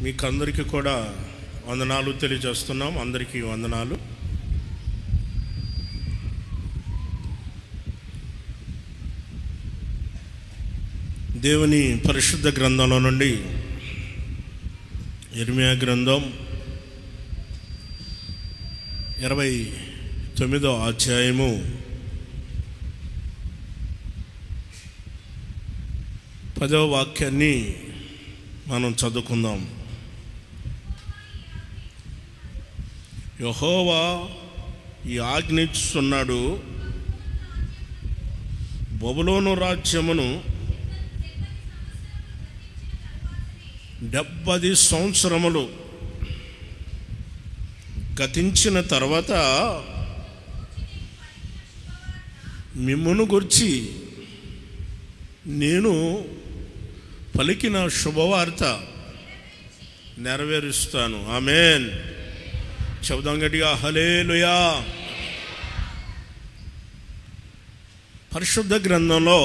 మీకు అందరికీ కూడా వందనాలు తెలియజేస్తున్నాం. అందరికీ వందనాలు. దేవుని పరిశుద్ధ గ్రంథంలో నుండి ఇర్మియా గ్రంథం 29వ అధ్యాయము 10వ వాక్యాన్ని మనం చదువుకుందాం. యెహోవా ఈ ఆజ్ఞిస్తున్నాడు, బబులోను రాజ్యమును 70 సంవత్సరములు గతించిన తర్వాత మిమ్మును గురించి నేను పలికిన శుభవార్త నెరవేరుస్తాను. ఆమేన్. చెబుదాం గట్టిగా, హల్లెలూయా. పరిశుద్ధ గ్రంథంలో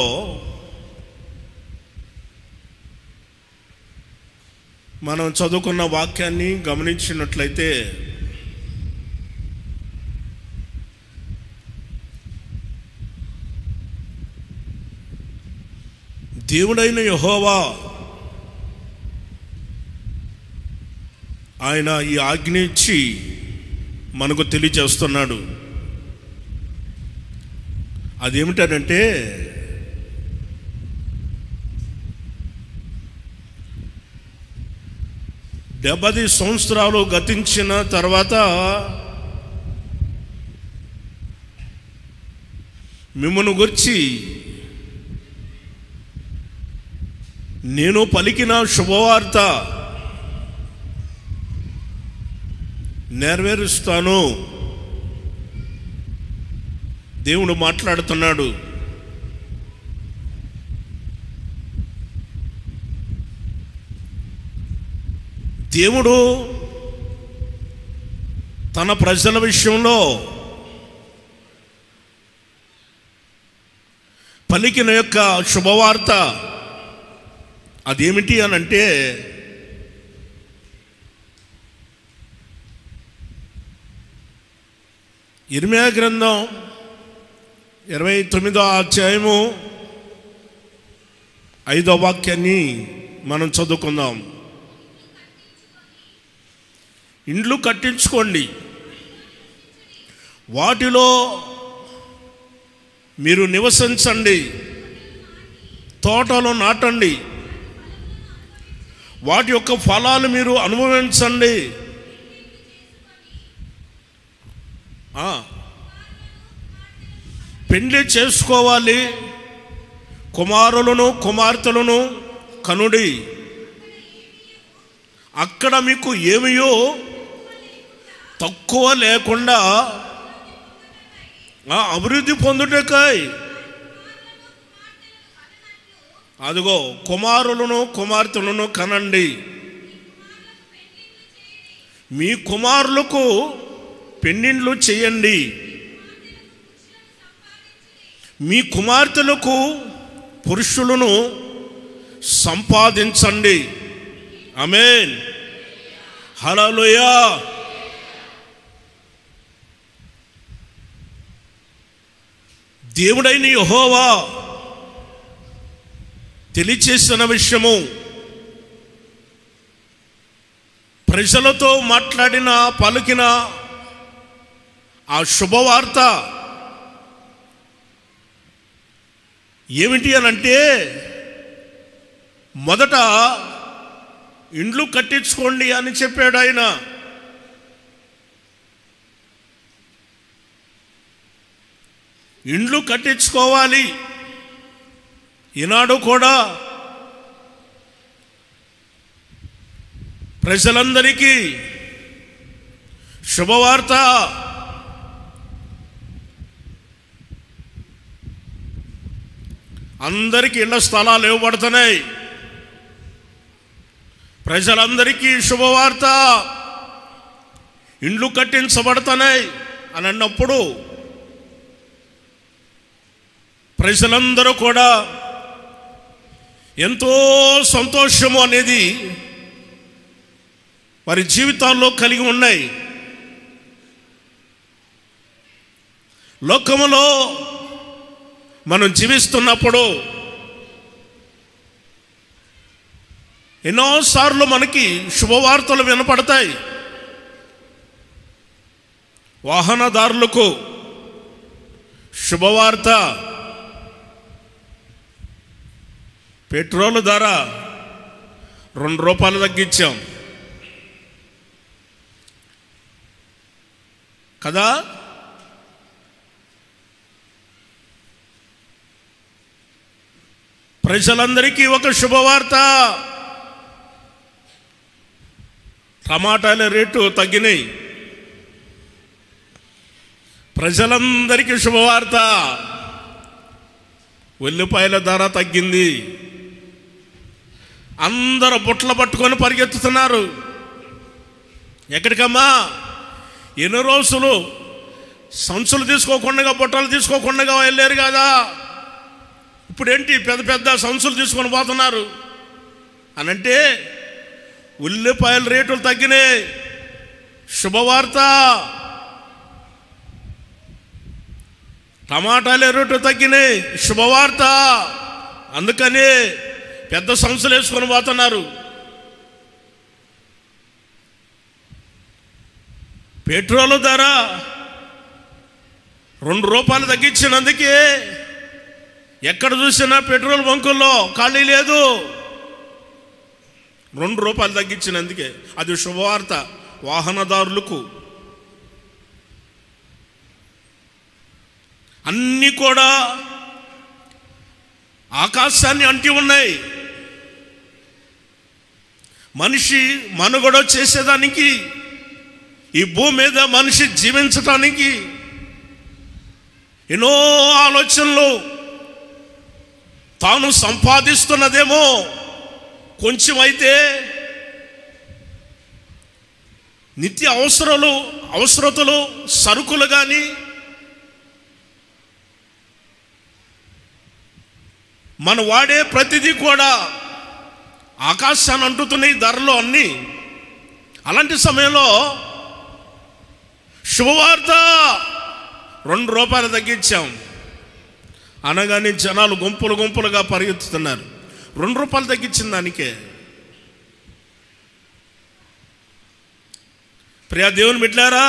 మనం చదువుకున్న వాక్యాన్ని గమనించినట్లయితే దేవుడైన యెహోవా ఆయన ఈ ఆజ్ఞ ఇచ్చి మనకు తెలియజేస్తున్నాడు. అదేమిటంటే, డెబ్బది సంవత్సరాలు గతించిన తర్వాత మిమ్మల్ని గురించి నేను పలికిన శుభవార్త నెరవేరుస్తాను. దేవుడు మాట్లాడుతున్నాడు. దేవుడు తన ప్రజల విషయంలో పలికిన యొక్క శుభవార్త అదేమిటి అని అంటే, ఇర్మియా గ్రంథం 29వ అధ్యాయము 5వ వాక్యాన్ని మనం చదువుకుందాం. ఇండ్లు కట్టించుకోండి, వాటిలో మీరు నివసించండి, తోటలో నాటండి, వాటి యొక్క ఫలాలు మీరు అనుభవించండి. పెండ్లి చేసుకోవాలి, కుమారులను కుమార్తెలను కనుడి, అక్కడ మీకు ఏమియో తక్కువ లేకుండా అభివృద్ధి పొందుటకై అదిగో కుమారులను కుమార్తెలను కనండి. మీ కుమారులకు పెళ్ళిళ్ళు చేయండి, మీ కుమార్తెలకు పురుషులను సంపాదించండి. ఆమేన్. హల్లెలూయా. దేవుడైన యెహోవా తెలియచేసిన విషయము, ప్రజలతో మాట్లాడిన పలికిన ఆ శుభవార్త ఏమిటి అనంటే, మొదట ఇండ్లు కట్టించుకోండి అని చెప్పాడు ఆయన. ఇండ్లు కట్టించుకోవాలి. ఈనాడు కూడా ప్రజలందరికీ శుభవార్త అందరికీ ఇళ్ల స్థలాలు ఇవ్వబడుతున్నాయి. ప్రజలందరికీ శుభవార్త, ఇండ్లు కట్టించబడుతున్నాయి అని అన్నప్పుడు ప్రజలందరూ కూడా ఎంతో సంతోషము అనేది వారి జీవితాల్లో కలిగి ఉన్నాయి. లోకములో మనం జీవిస్తున్నప్పుడు ఎన్నోసార్లు మనకి శుభవార్తలు వినపడతాయి. వాహనదారులకు శుభవార్త, పెట్రోల్ ధర ₹2 తగ్గించాం కదా. ప్రజలందరికీ ఒక శుభవార్త, టమాటాల రేటు తగ్గినాయి. ప్రజలందరికీ శుభవార్త, ఉల్లిపాయల ధర తగ్గింది. అందరూ బుట్టలు పట్టుకొని పరిగెత్తుతున్నారు. ఎక్కడికమ్మా? ఎన్ని రోజులు సంచులు తీసుకోకుండా, బుట్టలు తీసుకోకుండా వెళ్ళారు కదా, ఇప్పుడేంటి పెద్ద పెద్ద సంచులు తీసుకొని పోతున్నారు అనంటే ఉల్లిపాయల రేట్లు తగ్గినాయి. శుభవార్త. టమాటాల రేట్లు తగ్గినాయి. శుభవార్త. అందుకని పెద్ద సంచులు వేసుకొని పోతున్నారు. పెట్రోల్ ధర ₹2 తగ్గించినందుకే ఎక్కడ చూసినా పెట్రోల్ బంకుల్లో ఖాళీ లేదు. ₹2 తగ్గించినందుకే అది శుభవార్త వాహనదారులకు. అన్నీ కూడా ఆకాశాన్ని అంటి ఉన్నాయి. మనిషి మనుగడ చేసేదానికి, ఈ భూమి మీద మనిషి జీవించటానికి ఎన్నో ఆలోచనలు. తాను సంపాదిస్తున్నదేమో కొంచెం అయితే నిత్య అవసరతలు సరుకులు కానీ, మనం వాడే ప్రతిదీ కూడా ఆకాశాన్ని అంటుతున్నాయి ధరలు అన్నీ. అలాంటి సమయంలో శుభవార్త ₹2 తగ్గించాం అనగానే జనాలు గుంపులుగా పరిగెత్తుతున్నారు. ₹2 తగ్గించిన దానికే. ప్రియా దేవుని బిడ్డలారా,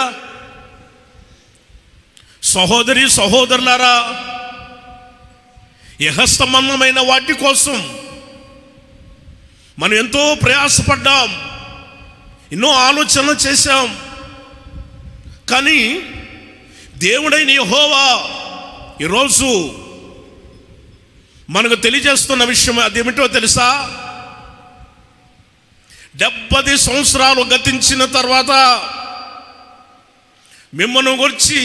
సహోదరి సహోదరులారా, ఇహ సంబంధమైన వాటి కోసం మనం ఎంతో ప్రయాసపడ్డాం, ఎన్నో ఆలోచనలు చేశాం. కానీ దేవుడైన యెహోవా ఈరోజు మనకు తెలియజేస్తున్న విషయం అదేమిటో తెలుసా? 70 సంవత్సరాలు గతించిన తర్వాత మిమ్మల్ని గురించి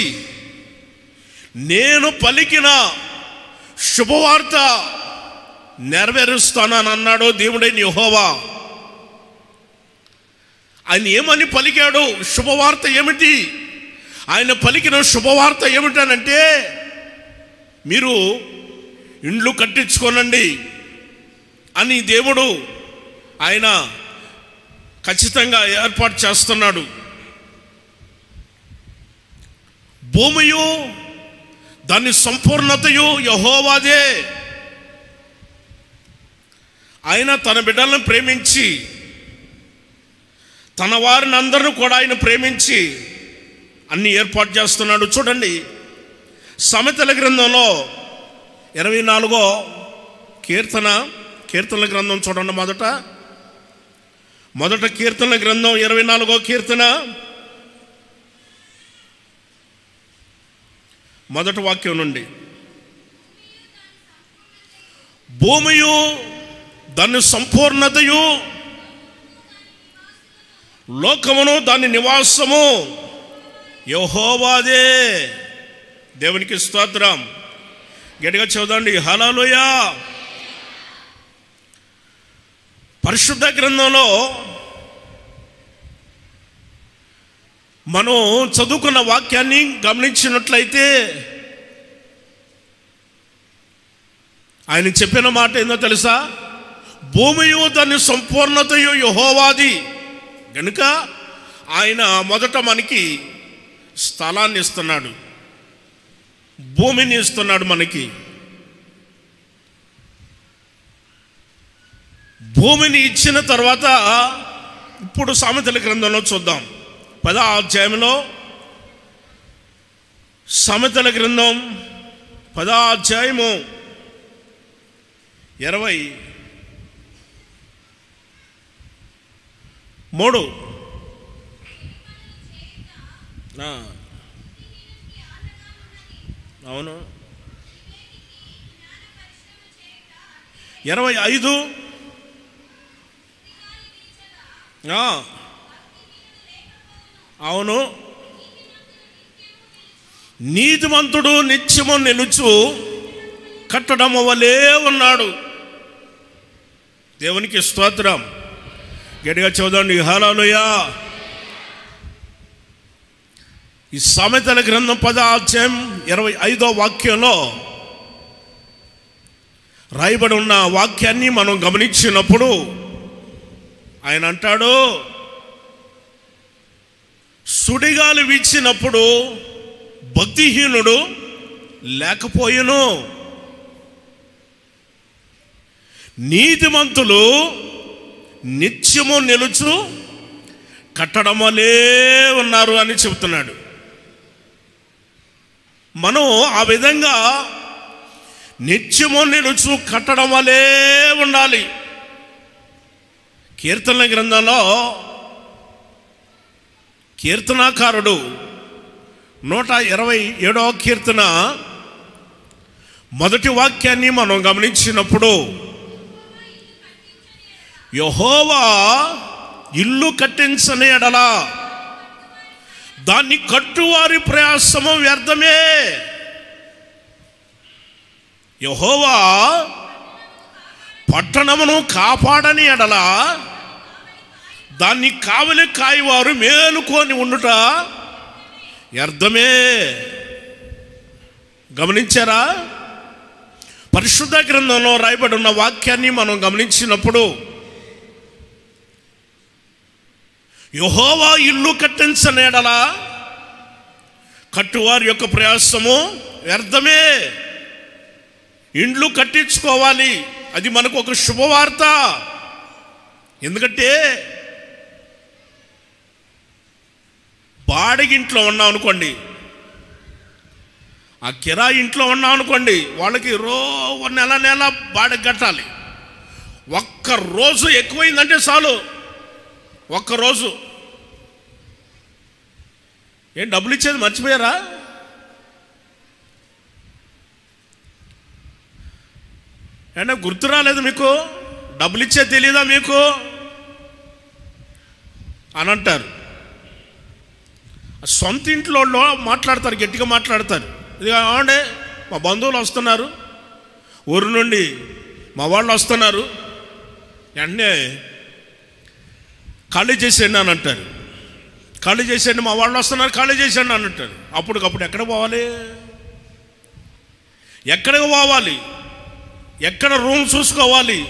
నేను పలికిన శుభవార్త నెరవేరుస్తానని అన్నాడు దేవుడైన యెహోవా. ఆయన ఏమని పలికాడు? శుభవార్త ఏమిటి? ఆయన పలికిన శుభవార్త ఏమిటనంటే, మీరు ఇండ్లు కట్టించుకోనండి అని దేవుడు ఆయన ఖచ్చితంగా ఏర్పాటు చేస్తున్నాడు. భూమియు దాని సంపూర్ణతయు యెహోవాదే. ఆయన తన బిడ్డలను ప్రేమించి, తన వారిని అందరిని కూడా ఆయన ప్రేమించి అన్ని ఏర్పాటు చేస్తున్నాడు. చూడండి, సామెతల గ్రంథంలో 24వ కీర్తనల గ్రంథం చూడండి. మొదట కీర్తనల గ్రంథం 24వ కీర్తన మొదటి వాక్యం నుండి, భూమియు దాని సంపూర్ణతయు, లోకమును దాని నివాసము యెహోవాదే. దేవునికి స్తోత్రం. గట్టిగా చదవండి, హల్లెలూయా. పరిశుద్ధ గ్రంథంలో మనం చదువుకున్న వాక్యాన్ని గమనించినట్లయితే ఆయన చెప్పిన మాట ఏందో తెలుసా? భూమియు దాని సంపూర్ణతయు యెహోవాది. కనుక ఆయన మొదట మనకి స్థలాన్ని ఇస్తున్నాడు, భూమిని ఇస్తున్నాడు. మనకి భూమిని ఇచ్చిన తర్వాత ఇప్పుడు సామెతల గ్రంథంలో చూద్దాం. 10వ అధ్యాయంలో, సామెతల గ్రంథం 10వ అధ్యాయము 23. అవును, 25. అవును, నీతిమంతుడు నిత్యము నిలుచు కట్టడము వలె ఉన్నాడు. దేవునికి స్తోత్రం. గట్టిగా చదవండి హల్లెలూయా. ఈ సామెతల గ్రంథం 10వ అధ్యాయం 25వ వాక్యంలో రాయబడి ఉన్న వాక్యాన్ని మనం గమనించినప్పుడు ఆయన అంటాడు, సుడిగాలి వీచినప్పుడు భక్తిహీనుడు లేకపోయెను, నీతిమంతులు నిత్యము నిలుచు కట్టడం వలే ఉన్నారు అని చెబుతున్నాడు. మనం ఆ విధంగా నిత్యము నిలుచు కట్టడం వలే ఉండాలి. కీర్తనల గ్రంథంలో కీర్తనాకారుడు 127వ కీర్తన మొదటి వాక్యాన్ని మనం గమనించినప్పుడు, యెహోవా ఇల్లు కట్టించని ఎడల దాన్ని కట్టువారి ప్రయాసము వ్యర్థమే. యెహోవా పట్టణమును కాపాడని ఎడల దాన్ని కావలి కాయవారు మేలుకొని ఉండుట వ్యర్థమే. గమనించారా? పరిశుద్ధ గ్రంథంలో రాయబడి ఉన్న వాక్యాన్ని మనం గమనించినప్పుడు, యెహోవా ఇల్లు కట్టించని ఎడల కట్టువారి యొక్క ప్రయాసము వ్యర్థమే. ఇండ్లు కట్టించుకోవాలి, అది మనకు ఒక శుభవార్త. ఎందుకంటే బాడిగింట్లో ఉన్నాం అనుకోండి, ఆ కిరాయి ఇంట్లో ఉన్నాం అనుకోండి, వాళ్ళకి నెల బాడిగ కట్టాలి. ఒక్క రోజు ఎక్కువైందంటే చాలు, ఒక్క రోజు ఏం డబ్బులు ఇచ్చేది మర్చిపోయారా? అంటే గుర్తు రాలేదు మీకు? డబ్బులు ఇచ్చేది తెలియదా మీకు అని అంటారు. సొంత ఇంట్లో మాట్లాడతారు, గట్టిగా మాట్లాడతారు. ఇది కావండి, మా బంధువులు వస్తున్నారు, ఊరు నుండి మా వాళ్ళు వస్తున్నారు, వెంటనే ఖాళీ చేసేయండి అని అంటారు. ఖాళీ చేసేయండి, మా వాళ్ళు వస్తున్నారు, ఖాళీ చేసేయండి అని అంటారు. అప్పటికప్పుడు ఎక్కడికి పోవాలి? ఎక్కడికి పోవాలి? ఎక్కడ రూమ్ చూసుకోవాలి?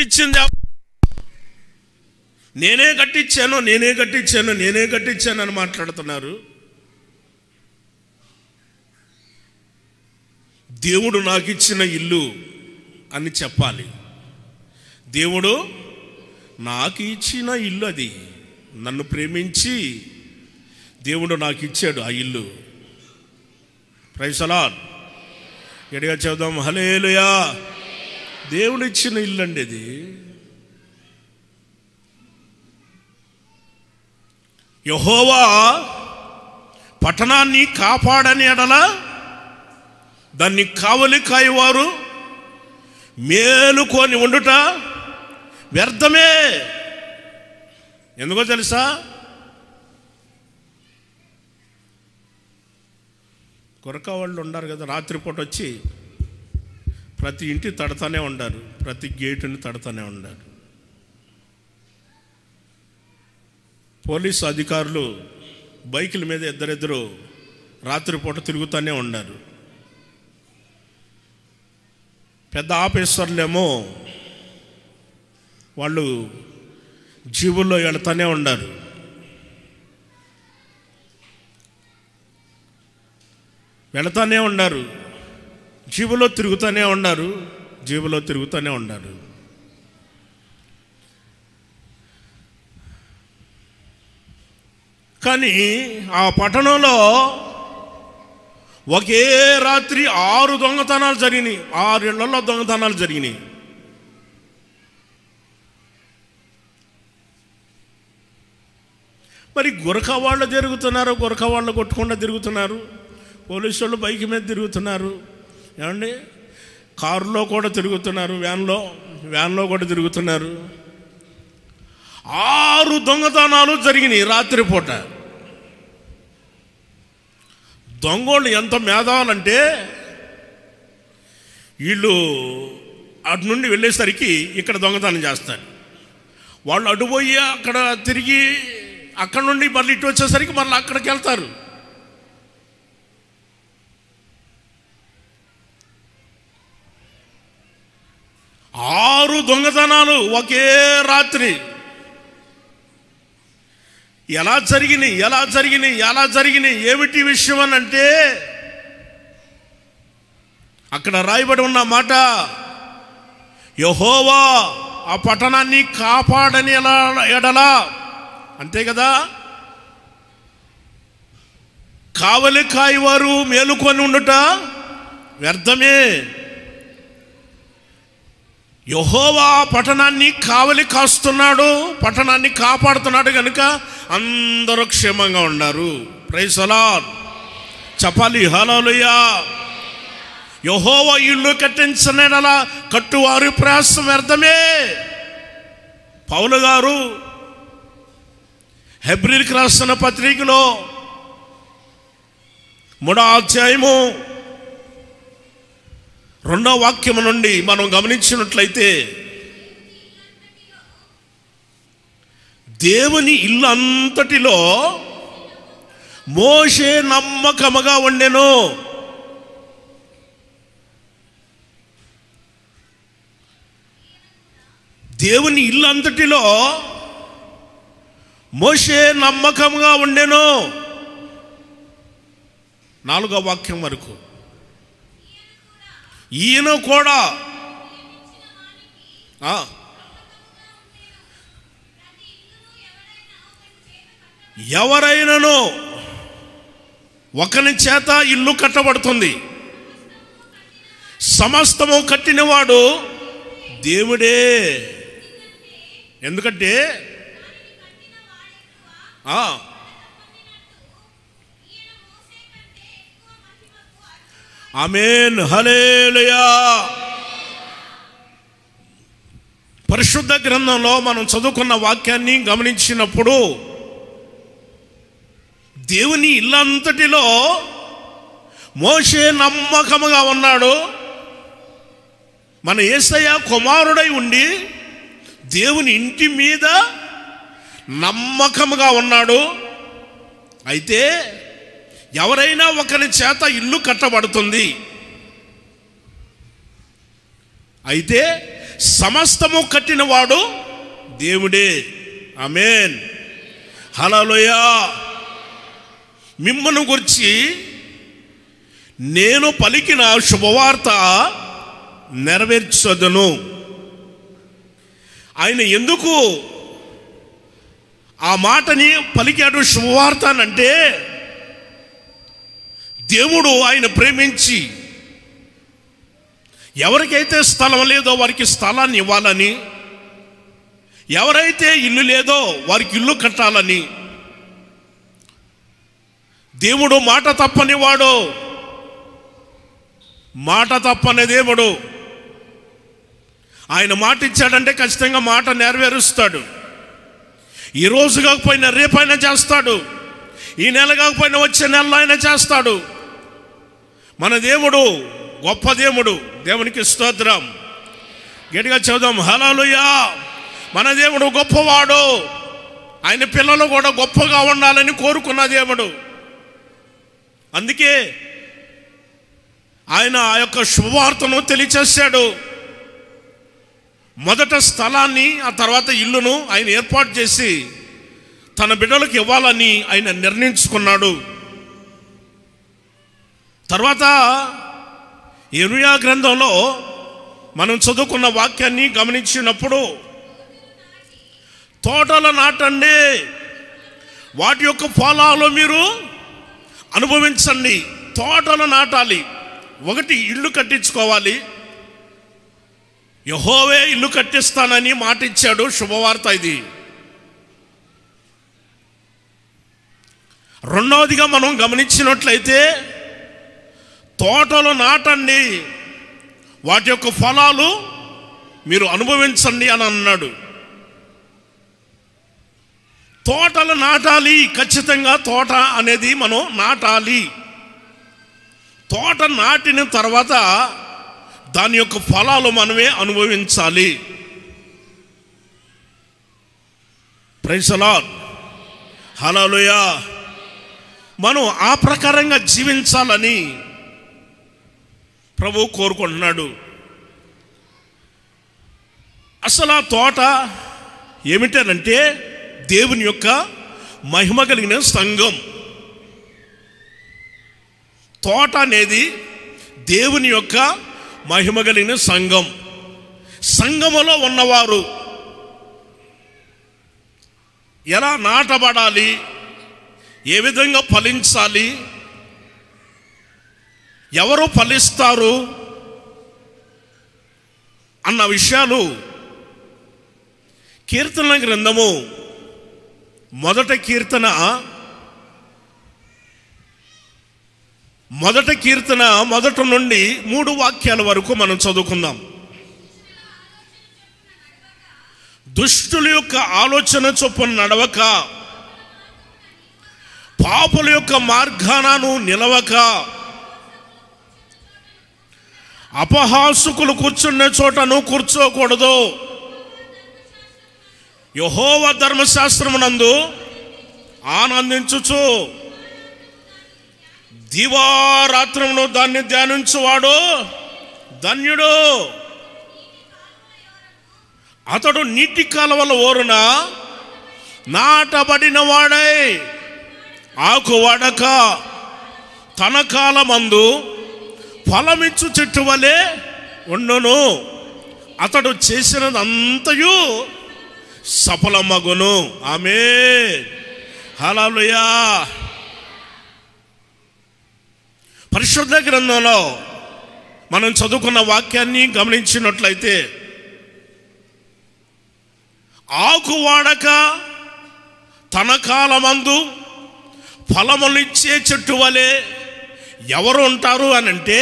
ఇచ్చింది నేనే కట్టించాను అని మాట్లాడుతున్నారు. దేవుడు నాకు ఇచ్చిన ఇల్లు అని చెప్పాలి. దేవుడు నాకు ఇచ్చిన ఇల్లు, అది నన్ను ప్రేమించి దేవుడు నాకు ఇచ్చాడు ఆ ఇల్లు. Praise the Lord. గట్టిగా చెబుదాం హల్లెలూయా. దేవుడు ఇచ్చిన ఇల్లు అండి అది. యెహోవా పట్టణాన్ని కాపాడని ఎడల దాన్ని కావలి కాయవారు మేలుకొని ఉండుట వ్యర్థమే. ఎందుకో తెలుసా? కొరక వాళ్ళు ఉండారు కదా, రాత్రిపూట వచ్చి ప్రతి ఇంటి తడతానే ఉండారు, ప్రతి గేటుని తడతానే ఉండారు. పోలీసు అధికారులు బైకుల మీద ఇద్దరిద్దరు రాత్రిపూట తిరుగుతూనే ఉన్నారు. పెద్ద ఆఫీసర్లేమో వాళ్ళు జీబుల్లో వెళతానే ఉన్నారు. జీబులో తిరుగుతూనే ఉన్నారు. కానీ ఆ పట్టణంలో ఒకే రాత్రి 6 దొంగతనాలు జరిగినాయి. 6 ఇళ్లలో దొంగతనాలు జరిగినాయి. మరి గురక వాళ్ళు గురక వాళ్ళు కొట్టకుండా తిరుగుతున్నారు. పోలీసు వాళ్ళు బైక్ మీద తిరుగుతున్నారు. ఏమండి, కారులో కూడా తిరుగుతున్నారు, వ్యాన్లో కూడా తిరుగుతున్నారు. 6 దొంగతనాలు జరిగినాయి రాత్రిపూట. దొంగోళ్ళు ఎంత మేధావులంటే వీళ్ళు అటు నుండి వెళ్ళేసరికి ఇక్కడ దొంగతనం చేస్తారు. వాళ్ళు అటుపోయి అక్కడ తిరిగి అక్కడ నుండి మళ్ళీ ఇటు వచ్చేసరికి మళ్ళీ అక్కడికి వెళ్తారు. ఆరు దొంగతనాలు ఒకే రాత్రి. ఎలా జరిగినాయి ఏమిటి విషయం అని అంటే, అక్కడ రాయబడి ఉన్న మాట, యెహోవా ఆ పట్టణాన్ని కాపాడని ఎడలా, అంతే కదా, కావలి కాయవారు మేలుకొని ఉండుట వ్యర్థమే. యెహోవా పట్టణాన్ని కావలి కాస్తున్నాడు, పట్టణాన్ని కాపాడుతున్నాడు కనుక అందరూ క్షేమంగా ఉన్నారు. Praise the Lord. చెప్పాలి హల్లెలూయా. యెహోవా ఇల్లు కట్టించనేలా కట్టువారి ప్రయాసం వ్యర్థమే. పౌలు గారు హెబ్రీయులకు రాసిన పత్రికలో 3వ అధ్యాయము 2వ వాక్యము నుండి మనం గమనించినట్లయితే, దేవుని ఇల్లు అంతటిలో మోషే నమ్మకముగా ఉండెను. దేవుని ఇల్లు అంతటిలో మోషే నమ్మకముగా ఉండెను. 4వ వాక్యం వరకు, ఈయన కూడా ఎవరైనాను ఒకని చేత ఇల్లు కట్టబడుతుంది, సమస్తము కట్టినవాడు దేవుడే. ఎందుకంటే ఆమేన్ హల్లెలూయా. పరిశుద్ధ గ్రంథంలో మనం చదువుకున్న వాక్యాన్ని గమనించినప్పుడు, దేవుని ఇల్లంతటిలో మోషే నమ్మకముగా ఉన్నాడు. మన యేసయ్య కుమారుడై ఉండి దేవుని ఇంటి మీద నమ్మకముగా ఉన్నాడు. అయితే ఎవరైనా ఒకరి చేత ఇల్లు కట్టబడుతుంది, అయితే సమస్తము కట్టినవాడు దేవుడే. ఆమేన్ హల్లెలూయా. మిమ్మల్ని గురించి నేను పలికిన శుభవార్త నెరవేర్చదను. ఆయన ఎందుకు ఆ మాటని పలికాడు శుభవార్త అంటే, దేవుడు ఆయన ప్రేమించి ఎవరికైతే స్థలం లేదో వారికి స్థలాన్ని ఇవ్వాలని, ఎవరైతే ఇల్లు లేదో వారికి ఇల్లు కట్టాలని, దేవుడు మాట తప్పని వాడు, మాట తప్పని దేవుడు. ఆయన మాట ఇచ్చాడంటే ఖచ్చితంగా మాట నెరవేరుస్తాడు. ఈరోజు కాకపోయినా రేపైనా చేస్తాడు, ఈ నెల కాకపోయినా వచ్చే నెలలో అయినా చేస్తాడు. మన దేవుడు గొప్ప దేవుడు. దేవునికి స్తోత్రం. గట్టిగా చదుదాం హల్లెలూయా. మన దేవుడు గొప్పవాడు. ఆయన పిల్లలు కూడా గొప్పగా ఉండాలని కోరుకున్న దేవుడు. అందుకే ఆయన ఆ యొక్క శుభవార్తను తెలియచేశాడు. మొదట స్థలాన్ని, ఆ తర్వాత ఇల్లును ఆయన ఏర్పాటు చేసి తన బిడ్డలకు ఇవ్వాలని ఆయన నిర్ణయించుకున్నాడు. తర్వాత యెర్మయా గ్రంథంలో మనం చదువుకున్న వాక్యాన్ని గమనించినప్పుడు, తోటలు నాటండి, వాటి యొక్క ఫలాలు మీరు అనుభవించండి. తోటలు నాటాలి. ఒకటి ఇల్లు కట్టించుకోవాలి. యెహోవే ఇల్లు కట్టిస్తానని మాట ఇచ్చాడు. శుభవార్త ఇది. రెండవదిగా మనం గమనించినట్లయితే, తోటలు నాటండి, వాటి యొక్క ఫలాలు మీరు అనుభవించండి అని అన్నాడు. తోటలు నాటాలి. ఖచ్చితంగా తోట అనేది మనం నాటాలి. తోట నాటిన తర్వాత దాని యొక్క ఫలాలు మనమే అనుభవించాలి. Praise the Lord. హల్లెలూయా. మనం ఆ ప్రకారంగా జీవించాలని ప్రభువు కోరుకుంటున్నాడు. అసలు ఆ తోట ఏమిటనంటే దేవుని యొక్క మహిమ కలిగిన సంఘం. తోట అనేది దేవుని యొక్క మహిమ కలిగిన సంఘం. సంఘములో ఉన్నవారు ఎలా నాటబడాలి, ఏ విధంగా ఫలించాలి, ఎవరు ఫలిస్తారు అన్న విషయాలు కీర్తన గ్రంథము మొదటి కీర్తన మొదటి నుండి 3 వాక్యాల వరకు మనం చదువుకుందాం. దుష్టుల యొక్క ఆలోచన చొప్పున నడవక, పాపుల యొక్క మార్గానను నిలవక, అపహాసకులు కూర్చున్న చోటను కూర్చోకూడదు. యెహోవా ధర్మశాస్త్రమునందు ఆనందించుచు దివారాత్రమును దాన్ని ధ్యానించువాడు ధన్యుడు. అతడు నీటి కాలువల ఓరున నాటబడిన వాడై ఆకు వాడక తన కాలమందు ఫలమిచ్చు చెట్టు వలె ఉండును. అతడు చేసినదంతయు సఫలమగును. ఆమేన్. హల్లెలూయా. పరిశుద్ధ గ్రంథంలో మనం చదువుకున్న వాక్యాన్ని గమనించినట్లయితే, ఆకు వాడక తన కాలమందు ఫలములిచ్చే చెట్టు వలె ఎవరు ఉంటారు అని అంటే,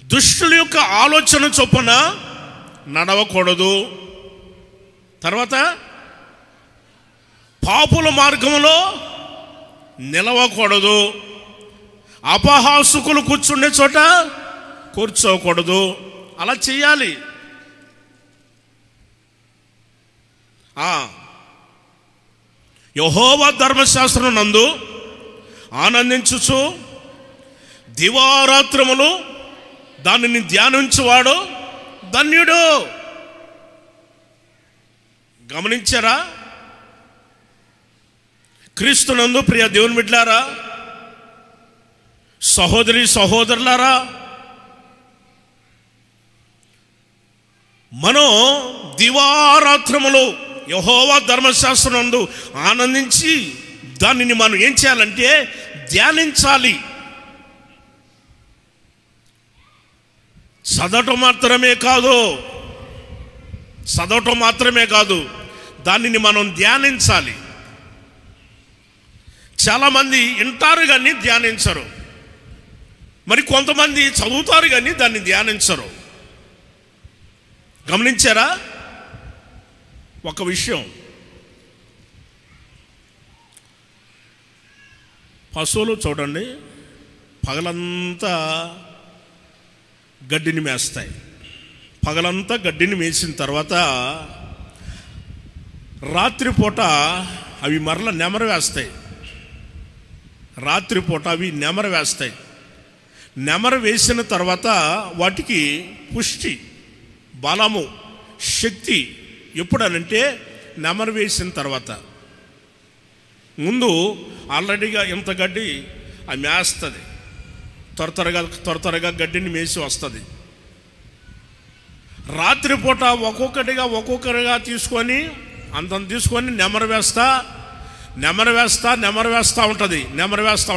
దుష్టుల యొక్క ఆలోచన చొప్పున నడవకూడదు. తర్వాత పాపుల మార్గంలో నిలవకూడదు. అపహాసకులు కూర్చుండే చోట కూర్చోకూడదు. అలా చేయాలి. యెహోవా ధర్మశాస్త్రం నందు ఆనందించుచు దివారాత్రములు దానిని ధ్యానించువాడు ధన్యుడు. గమనించారా? క్రీస్తునందు ప్రియ దేవుని బిడ్డలారా, సహోదరి సహోదరులారా, మనం దివారాత్రములో యెహోవా ధర్మశాస్త్రమందు ఆనందించి దానిని మనం ఏం చేయాలంటే ధ్యానించాలి. చదవటం మాత్రమే కాదు, దానిని మనం ధ్యానించాలి. చాలామంది వింటారు కానీ ధ్యానించరు, మరి కొంతమంది చదువుతారు కానీ దాన్ని ధ్యానించరు. గమనించారా? ఒక విషయం, పశువులు చూడండి, పగలంతా గడ్డిని మేస్తాయి. పగలంతా గడ్డిని మేసిన తర్వాత రాత్రిపూట అవి మరల నెమరు వేస్తాయి. నెమరు వేసిన తర్వాత వాటికి పుష్టి, బలము, శక్తి ఎప్పుడనంటే నెమరు వేసిన తర్వాత. ముందు ఆల్రెడీగా ఇంత గడ్డి అది మేస్తుంది, త్వరగా గడ్డిని మేసి వస్తుంది. రాత్రిపూట ఒక్కొక్కటిగా తీసుకొని అంతం తీసుకొని నెమరు వేస్తూ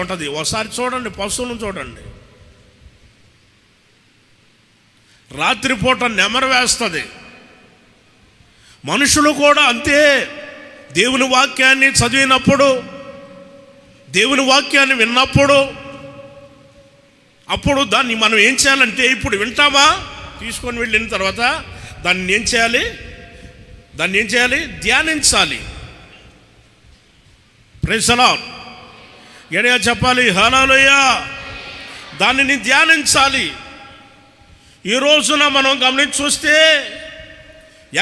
ఉంటుంది. ఒకసారి చూడండి, పశువులను చూడండి, రాత్రిపూట నెమరు వేస్తుంది. మనుషులు కూడా అంతే. దేవుని వాక్యాన్ని చదివినప్పుడు, దేవుని వాక్యాన్ని విన్నప్పుడు, అప్పుడు దాన్ని మనం ఏం చేయాలంటే, ఇప్పుడు వింటామా, తీసుకొని వెళ్ళిన తర్వాత దాన్ని ఏం చేయాలి? ధ్యానించాలి. Praise the Lord. గట్టిగా చెప్పాలి హల్లెలూయా. దానిని ధ్యానించాలి. ఈ రోజున మనం గమనించి చూస్తే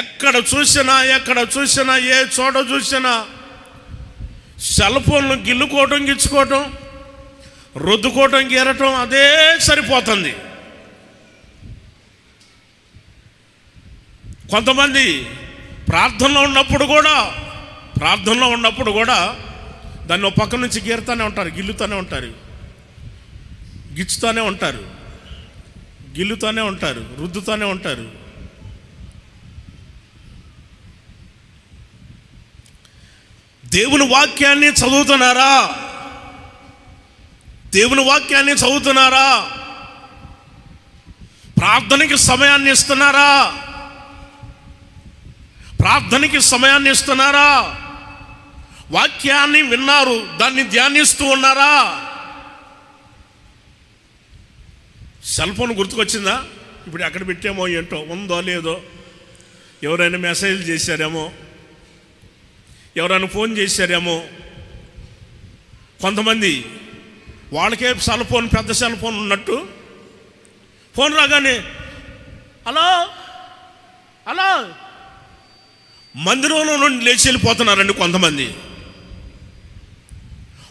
ఎక్కడ చూసినా ఏ చోట చూసినా సెల్ ఫోన్లు గిల్లుకోవటం, గిచ్చుకోవటం, రుద్దుకోవటం, గీరటం అదే సరిపోతుంది. కొంతమంది ప్రార్థనలో ఉన్నప్పుడు కూడా దాన్ని ఒక పక్క నుంచి గీరుతూనే ఉంటారు, గిల్లుతూనే ఉంటారు, గిచ్చుతూనే ఉంటారు, గిల్లుతూనే ఉంటారు, రుద్దుతూనే ఉంటారు. దేవుని వాక్యాన్ని చదువుతున్నారా? ప్రార్థనకి సమయాన్ని ఇస్తున్నారా? వాక్యాన్ని విన్నారు, దాన్ని ధ్యానిస్తూ ఉన్నారా? సెల్ ఫోన్ గుర్తుకొచ్చిందా? ఇప్పుడు ఎక్కడ పెట్టామో ఏంటో, ఉందో లేదో, ఎవరైనా మెసేజ్ చేశారేమో, ఎవరైనా ఫోన్ చేశారేమో. కొంతమంది వాళ్ళకే సెల్ ఫోన్, పెద్ద సెల్ ఫోన్ ఉన్నట్టు, ఫోన్ రాగానే హలో మందిరంలో నుండి లేచి వెళ్ళిపోతున్నారండి కొంతమంది.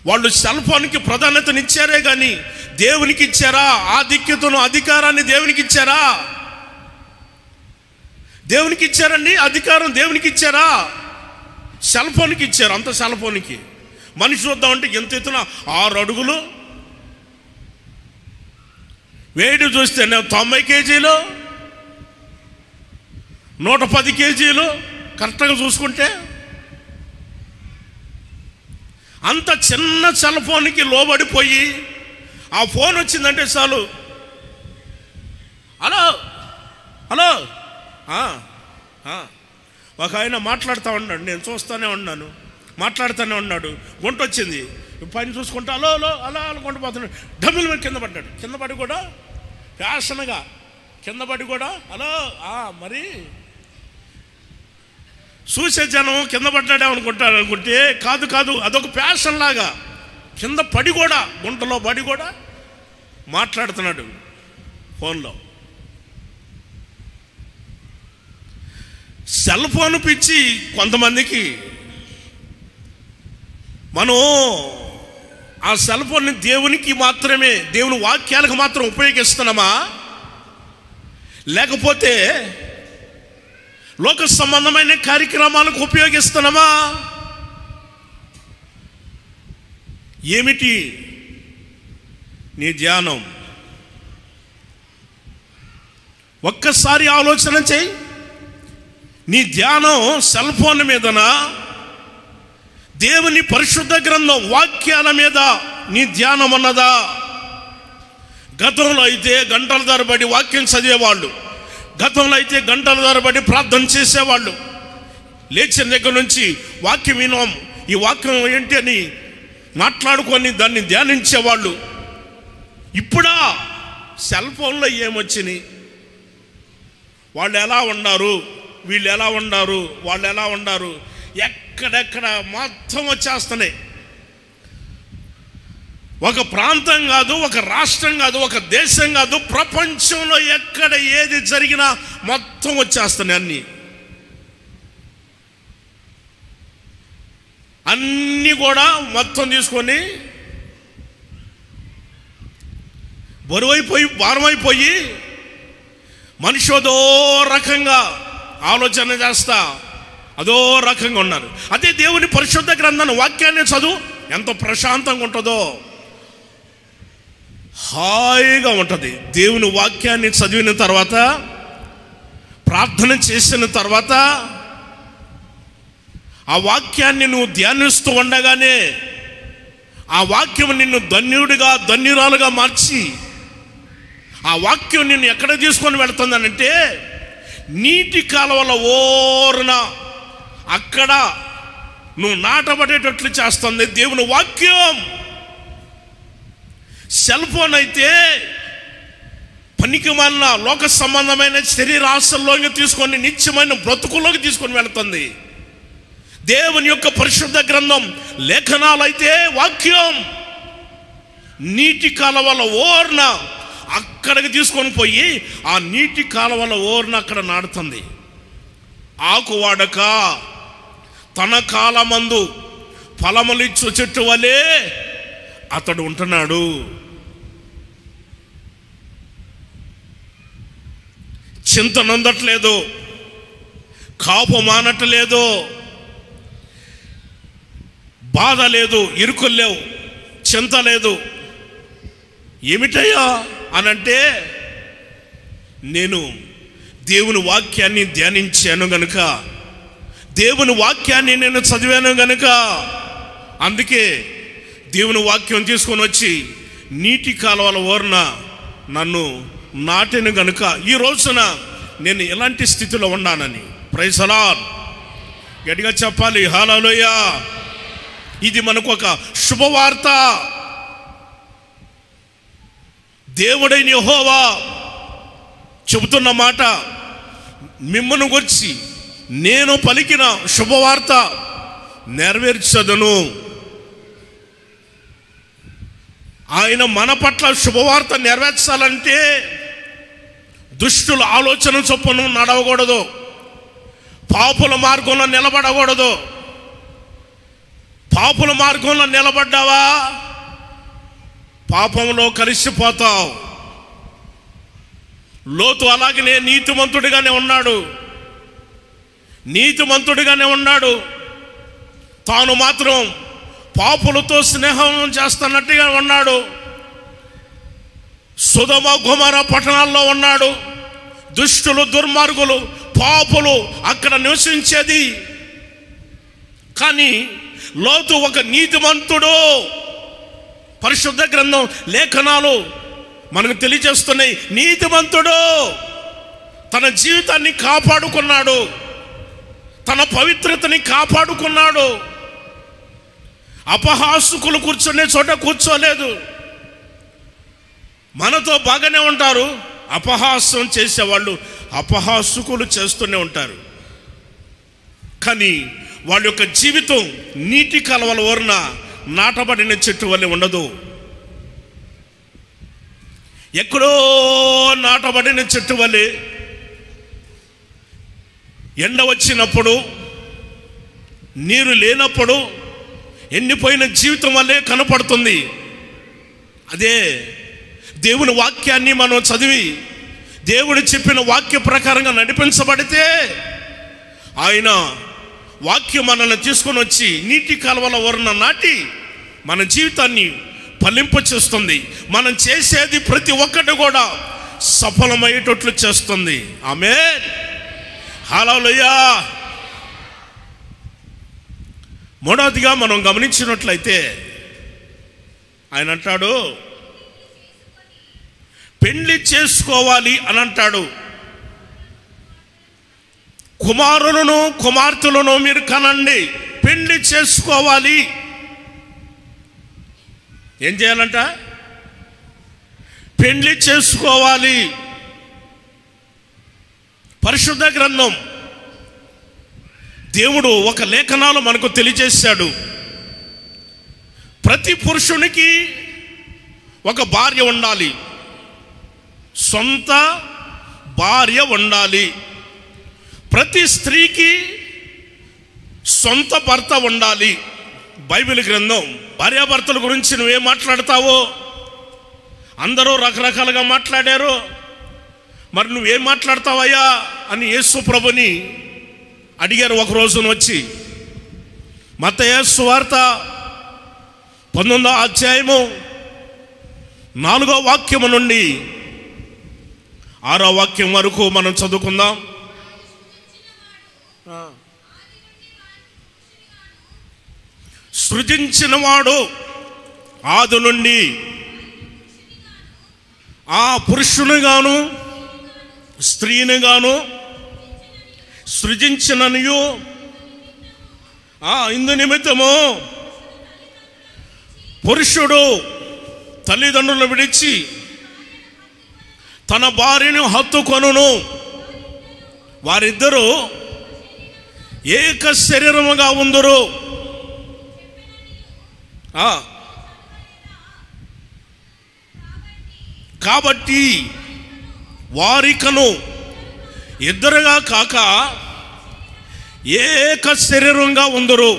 వాళ్ళు సెల్ ఫోన్కి ప్రాధాన్యతనిచ్చారే కానీ దేవునికి ఇచ్చారా? ఆధిక్యతను, అధికారాన్ని దేవునికి ఇచ్చారా? దేవునికి ఇచ్చారండి, అధికారం దేవునికి ఇచ్చారా? సెల్ ఫోన్కి ఇచ్చారు. అంత సెల్ ఫోన్కి మనిషి చూద్దామంటే ఎంత ఎత్తున 6 అడుగులు, వెయిట్ చూస్తే 90 కేజీలు, 110 కేజీలు కరెక్ట్గా చూసుకుంటే. అంత చిన్న సెల్ ఫోన్కి లోబడిపోయి ఆ ఫోన్ వచ్చిందంటే చాలు, హలో ఒక ఆయన మాట్లాడుతూ ఉన్నాడు, నేను చూస్తూనే ఉన్నాను, మాట్లాడుతూనే ఉన్నాడు. గుంట వచ్చింది, పైన చూసుకుంటా అలా అనుకుంటూ పోతున్నాడు. డబ్బుల మీద కింద పడి కూడా ఫ్యాషన్గా హలో మరి చూసే జనం కింద పడ్డాడే అనుకుంటే కాదు, అదొక ఫ్యాషన్ లాగా కింద పడి కూడా, గుంటలో పడి కూడా మాట్లాడుతున్నాడు ఫోన్లో. సెల్ ఫోన్ పిచ్చి కొంతమందికి. మనం ఆ సెల్ ఫోన్ని దేవునికి మాత్రమే, దేవుని వాక్యాలకు మాత్రం ఉపయోగిస్తున్నామా, లేకపోతే లోక సంబంధమైన కార్యక్రమాలకు ఉపయోగిస్తున్నామా? నీ ధ్యానం. ఒక్కసారి ఆలోచన చేయి. నీ ధ్యానం సెల్ ఫోన్ మీదనా, దేవుని పరిశుద్ధ గ్రంథం వాక్యాల మీద నీ ధ్యానం ఉన్నదా? గతంలో అయితే గంటల తరబడి వాక్యం చదివేవాళ్ళు, గతంలో అయితే గంటల తరబడి ప్రార్థన చేసేవాళ్ళు, లేచిన దగ్గర నుంచి వాక్యం వినాం, ఈ వాక్యం ఏంటి అని మాట్లాడుకొని దాన్ని ధ్యానించేవాళ్ళు. ఇప్పుడా సెల్ ఫోన్లో ఏమొచ్చినాయి, వాళ్ళు ఎలా ఉన్నారు, వీళ్ళు ఎలా ఉన్నారు, వాళ్ళు ఎలా ఉన్నారు, ఎక్కడెక్కడ మొత్తం వచ్చేస్తున్నాయి. ఒక ప్రాంతం కాదు, ఒక రాష్ట్రం కాదు, ఒక దేశం కాదు, ప్రపంచంలో ఎక్కడ ఏది జరిగినా మొత్తం వచ్చేస్తున్నాయి. అన్నీ కూడా మొత్తం తీసుకొని బరువైపోయి భారమైపోయి మనిషి అదో రకంగా ఆలోచన చేస్తా అదో రకంగా ఉన్నారు. అదే దేవుని పరిశుద్ధ గ్రంథాన్ని వాక్యాన్ని చదువు, ఎంత ప్రశాంతంగా ఉంటుందో, హాయిగా ఉంటుంది. దేవుని వాక్యాన్ని చదివిన తర్వాత, ప్రార్థన చేసిన తర్వాత, ఆ వాక్యాన్ని నువ్వు ధ్యానిస్తూ ఉండగానే ఆ వాక్యం నిన్ను ధన్యుడిగా ధన్యురాలుగా మార్చి, ఆ వాక్యం నిన్ను ఎక్కడ తీసుకొని వెళుతుందనంటే నీటి కాలువల ఓరున అక్కడ నువ్వు నాటబడేటట్లు చేస్తుంది దేవుని వాక్యం. సెల్ ఫోన్ అయితే పనికిమాలిన లోక సంబంధమైన శరీరాశల్లోకి తీసుకొని నిత్యమైన బ్రతుకుల్లోకి తీసుకొని వెళుతుంది. దేవుని యొక్క పరిశుద్ధ గ్రంథం లేఖనాలైతే వాక్యం నీటి కాలువల ఓర్న అక్కడికి తీసుకొని పోయి ఆ నీటి కాలువల ఓర్న అక్కడ నాటుతుంది. ఆకు వాడక తన కాలమందు ఫలములిచ్చు చెట్టు వలె అతడు ఉంటున్నాడు. చింత నొందట్లేదు, కాపు మానట్లేదు, బాధ లేదు, ఇరుకులు లేవు, చింత లేదు. ఏమిటయ్యా అనంటే, నేను దేవుని వాక్యాన్ని ధ్యానించాను గనుక, దేవుని వాక్యాన్ని నేను చదివాను గనుక, అందుకే దేవుని వాక్యం తీసుకొని వచ్చి నీటి కాలువల ఓర్న నన్ను నాటిన గనుక ఈ రోజున నేను ఎలాంటి స్థితిలో ఉన్నానని. Praise the Lord. గట్టిగా చెప్పాలి హల్లెలూయా. ఇది మనకు ఒక శుభవార్త. దేవుడైన యెహోవా చెబుతున్న మాట, మిమ్మల్ని గురించి నేను పలికిన శుభవార్త నెరవేర్చదును. ఆయన మన పట్ల శుభవార్త నెరవేర్చాలంటే దుష్టుల ఆలోచన చొప్పున నడవకూడదు, పాపుల మార్గంలో నిలబడకూడదు. పాపుల మార్గంలో నిలబడ్డావా పాపంలో కలిసిపోతావు. లోతు అలాగనే నీతిమంతుడిగానే ఉన్నాడు, నీతిమంతుడిగానే ఉన్నాడు. తాను మాత్రం పాపులతో స్నేహం చేస్తున్నట్టుగా ఉన్నాడు. సొదొమ గొమొర్రా పట్టణాల్లో ఉన్నాడు. దుష్టులు, దుర్మార్గులు, పాపులు అక్కడ నివసించేది. కానీ లోతు ఒక నీతిమంతుడు. పరిశుద్ధ గ్రంథం లేఖనాలు మనకు తెలియజేస్తున్నాయి. నీతిమంతుడు తన జీవితాన్ని కాపాడుకున్నాడు, తన పవిత్రతని కాపాడుకున్నాడు. అపహాసుకులు కూర్చునే చోట కూర్చోలేదు. మనతో బాగానే ఉంటారు, అపహాసం చేసేవాళ్ళు అపహాసుకులు చేస్తూనే ఉంటారు. కానీ వాళ్ళ యొక్క జీవితం నీటి కాలువల ఓర్న నాటబడిన చెట్టు వల్లే ఉండదు. ఎక్కడో నాటబడిన చెట్టు వల్లే ఎండ వచ్చినప్పుడు, నీరు లేనప్పుడు ఎండిపోయిన జీవితం వల్లే కనపడుతుంది. అదే దేవుని వాక్యాన్ని మనం చదివి దేవుడు చెప్పిన వాక్య ప్రకారంగా నడిపించబడితే, ఆయన వాక్యం మనల్ని తీసుకొని వచ్చి నీటి కాలువల ఓర్న నాటి మన జీవితాన్ని ఫలింప చేస్తుంది. మనం చేసేది ప్రతి ఒక్కటి కూడా సఫలమయ్యేటట్లు చేస్తుంది. ఆమేన్, హల్లెలూయా. మూడవదిగా మనం గమనించినట్లయితే ఆయన అంటాడు, పెళ్లి చేసుకోవాలి అని అంటాడు. కుమారులను కుమార్తెలను మీరు కనండి, పెళ్లి చేసుకోవాలి. ఏం చేయాలంట? పెళ్లి చేసుకోవాలి. పరిశుద్ధ గ్రంథం దేవుడు ఒక లేఖనాలు మనకు తెలియజేశాడు. ప్రతి పురుషునికి ఒక భార్య ఉండాలి, సొంత భార్య ఉండాలి. ప్రతి స్త్రీకి సొంత భర్త ఉండాలి. బైబిల్ గ్రంథం భార్యాభర్తల గురించి నువ్వేం మాట్లాడతావో అందరూ రకరకాలుగా మాట్లాడారు, మరి నువ్వేం మాట్లాడతావయ్యా అని యేసు ప్రభుని అడిగారు ఒక రోజున వచ్చి. మత్తయి సువార్త 19వ అధ్యాయము 4వ వాక్యము నుండి 6వ వాక్యం వరకు మనం చదువుకుందాం. సృజించినవాడు ఆది నుండి ఆ పురుషునిగాను స్త్రీనిగాను సృజించిననియు ఇందు నిమిత్తము పురుషుడు తల్లిదండ్రులను విడిచి తన భార్యను హత్తుకొనును, వారిద్దరూ ఏక శరీరముగా ఉందురు. కాబట్టి వారికను ఇద్దరుగా కాక ఏక శరీరంగా ఉందరు.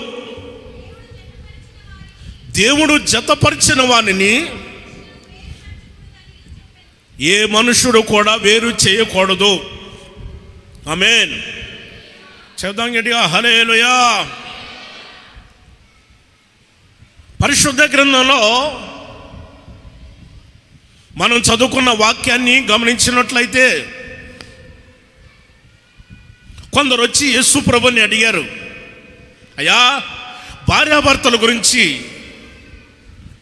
దేవుడు జతపరిచిన వానిని ఏ మనుషుడు కూడా వేరు చేయకూడదు. ఆమేన్. చెప్దాం గట్టిగా హల్లెలూయా. పరిశుద్ధ గ్రంథంలో మనం చదువుకున్న వాక్యాన్ని గమనించినట్లయితే కొందరు వచ్చి యేసు ప్రభుని అడిగారు, అయ్యా భార్యాభర్తల గురించి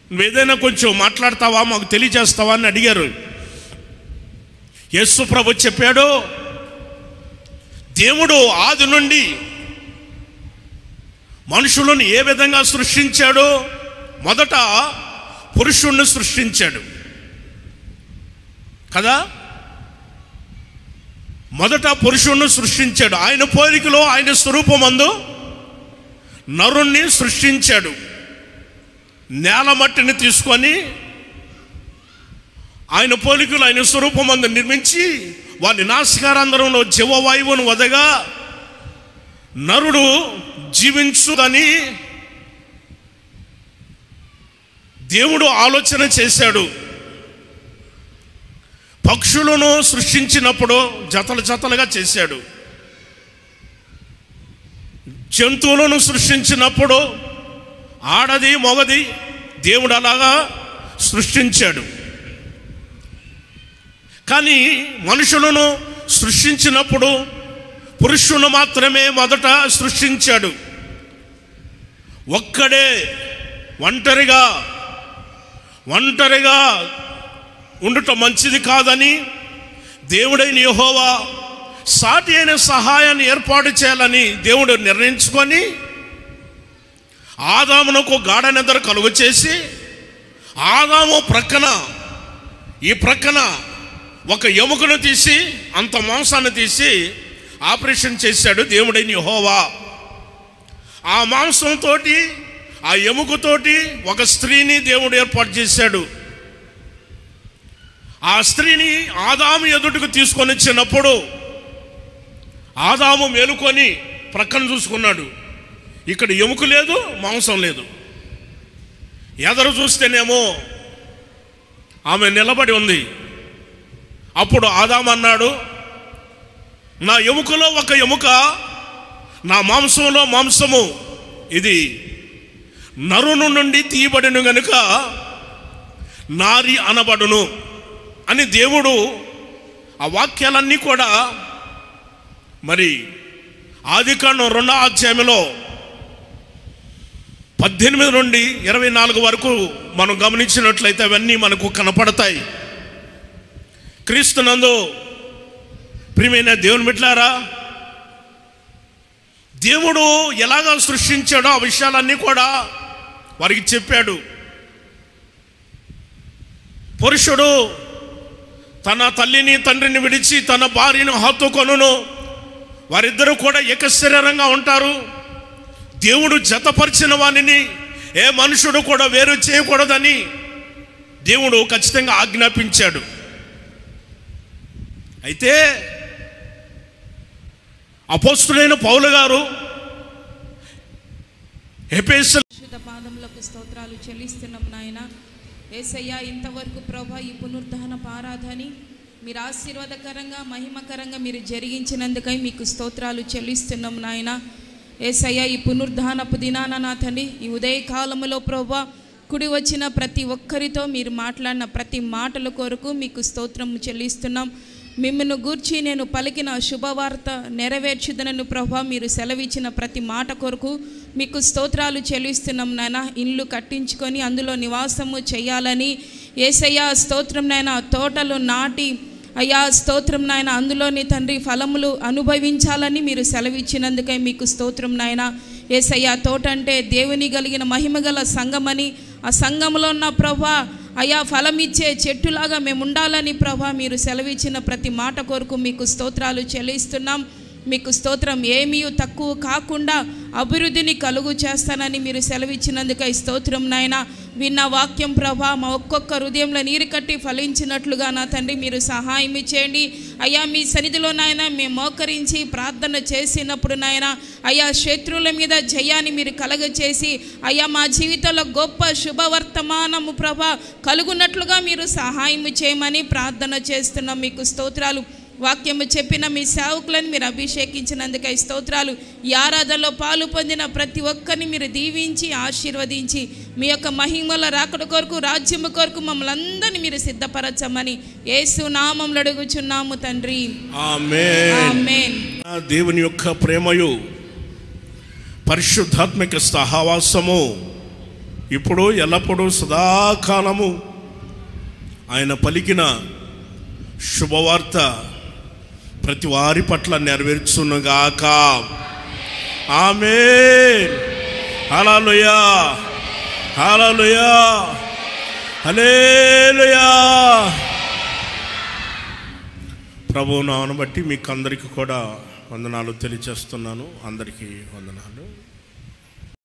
నువ్వేదైనా కొంచెం మాట్లాడతావా, మాకు తెలియజేస్తావా అని అడిగారు. యేసు ప్రభు చెప్పాడు, దేవుడు ఆది నుండి మనుషులను ఏ విధంగా సృష్టించాడో మొదట పురుషుణ్ణి సృష్టించాడు కదా. మొదట పురుషుణ్ణి సృష్టించాడు. ఆయన పోలికలో ఆయన స్వరూపమందు నరుణ్ణి సృష్టించాడు. నేల మట్టిని తీసుకొని ఆయన పోలికలో ఆయన స్వరూపమందు నిర్మించి వారి నాసికారంధ్రంలో జీవవాయువును వదగా నరుడు జీవించుదని దేవుడు ఆలోచన చేశాడు. పక్షులను సృష్టించినప్పుడు జతలు జతలుగా చేశాడు. జంతువులను సృష్టించినప్పుడు ఆడది మొగది దేవుడు అలాగా సృష్టించాడు. కానీ మనుషులను సృష్టించినప్పుడు పురుషుని మాత్రమే మొదట సృష్టించాడు. ఒక్కడే ఒంటరిగా ఉండటం మంచిది కాదని దేవుడైన యెహోవా సాటి అయిన సహాయాన్ని ఏర్పాటు చేయాలని దేవుడు నిర్ణయించుకొని ఆదామునకు గాఢ నిద్ర కలుగ చేసి ఆదాము ఈ ప్రక్కన ఒక ఎముకను తీసి అంత మాంసాన్ని తీసి ఆపరేషన్ చేశాడు దేవుడైన యెహోవా. ఆ మాంసంతో ఆ ఎముకతోటి ఒక స్త్రీని దేవుడు ఏర్పాటు చేశాడు. ఆ స్త్రీని ఆదాము ఎదుటకు తీసుకొని వచ్చినప్పుడు ఆదాము మేలుకొని ప్రక్కన చూసుకున్నాడు. ఇక్కడ ఎముక లేదు, మాంసం లేదు. ఎదరు చూస్తేనేమో ఆమె నిలబడి ఉంది. అప్పుడు ఆదాము అన్నాడు, నా ఎముకలో ఒక ఎముక, నా మాంసంలో మాంసము, ఇది నరును నుండి తీయబడిన గనుక నారి అనబడును అని దేవుడు ఆ వాక్యాలన్నీ కూడా మరి ఆదికాండం 2వ అధ్యాయంలో 18 నుండి 24 వరకు మనం గమనించినట్లయితే అవన్నీ మనకు కనపడతాయి. క్రీస్తునందు ప్రియమైన దేవుని బిడ్డలారా, దేవుడు ఎలాగ సృష్టించాడో ఆ విషయాలన్నీ కూడా వారికి చెప్పాడు. పురుషుడు తన తల్లిని తండ్రిని విడిచి తన భార్యను హత్తుకొనును, వారిద్దరూ కూడా ఏక శరీరంగా ఉంటారు. దేవుడు జతపరిచిన వానిని ఏ మనుషుడు కూడా వేరు చేయకూడదని దేవుడు ఖచ్చితంగా ఆజ్ఞాపించాడు. అయితే అపోస్తులైన పౌలు గారు ఎఫెసీయుల పాదములకు స్తోత్రాలు చెల్లిస్తున్నాం నాయన. యేసయ్యా, ఇంతవరకు ప్రభా ఈ పునరుద్ధాన ఆరాధన మీరు ఆశీర్వాదకరంగా మహిమకరంగా మీరు జరిగించినందుకై మీకు స్తోత్రాలు చెల్లిస్తున్నాం నాయన. యేసయ్యా, ఈ పునరుద్ధానపు దినాన నా తండ్రి, ఈ ఉదయకాలములో ప్రభా కుడి వచ్చిన ప్రతి ఒక్కరితో మీరు మాట్లాడిన ప్రతి మాటల కొరకు మీకు స్తోత్రము చెల్లిస్తున్నాం. మిమ్మల్ని గూర్చి నేను పలికిన శుభవార్త నెరవేర్చుదనను ప్రభా మీరు సెలవిచ్చిన ప్రతి మాట కొరకు మీకు స్తోత్రాలు చెల్లిస్తున్నాం నాయన. ఇల్లు కట్టించుకొని అందులో నివాసము చేయాలని యేసయ్యా స్తోత్రం నాయన. తోటలు నాటి అయ్యా స్తోత్రం నాయన, అందులోని తండ్రి ఫలములు అనుభవించాలని మీరు సెలవిచ్చినందుకై మీకు స్తోత్రం నాయన. యేసయ్యా, తోట అంటే దేవుని కలిగిన మహిమగల సంఘమని, ఆ సంఘంలో ఉన్న ప్రభా అయ్యా ఫలమిచ్చే చెట్టులాగా మేము ఉండాలని ప్రభా మీరు సెలవిచ్చిన ప్రతి మాట కొరకు మీకు స్తోత్రాలు చెల్లిస్తున్నాం. మీకు స్తోత్రం. ఏమీ తక్కువ కాకుండా అభివృద్ధిని కలుగు చేస్తానని మీరు సెలవిచ్చినందుకై స్తోత్రం నాయన. విన్న వాక్యం ప్రభా మా ఒక్కొక్క హృదయంలో నీరు కట్టి ఫలించినట్లుగా నా తండ్రి మీరు సహాయం చేయండి అయ్యా. మీ సన్నిధిలో నాయన మేము మోకరించి ప్రార్థన చేసినప్పుడు నాయన అయ్యా శత్రువుల మీద జయాన్ని మీరు కలగచేసి అయ్యా మా జీవితంలో గొప్ప శుభవర్తమానము ప్రభా కలుగునట్లుగా మీరు సహాయం చేయమని ప్రార్థన చేస్తున్నాం. మీకు స్తోత్రాలు. వాక్యము చెప్పిన మీ సేవకులను మీరు అభిషేకించినందుకై స్తోత్రాలు. ఈ ఆరాధనలో పాలు పొందిన ప్రతి ఒక్కరిని మీరు దీవించి ఆశీర్వదించి మీ యొక్క మహిమల రాకడ కొరకు రాజ్యము కొరకు మమ్మల్ని అందరినీ మీరు సిద్ధపరచమని యేసు నామములో అడుగుచున్నాము తండ్రి, ఆమేన్. ఆమేన్. దేవుని యొక్క ప్రేమయు పరిశుద్ధాత్మిక సహవాసము ఇప్పుడు ఎల్లప్పుడూ సదాకాలము ఆయన పలికిన శుభవార్త ప్రతి వారి పట్ల నెరవేర్చునుగాక. ఆమేన్. హల్లెలూయా, హల్లెలూయా, హల్లెలూయా. ప్రభువు నామమును బట్టి మీకు అందరికీ కూడా వందనాలు తెలియజేస్తున్నాను. అందరికీ వందనాలు.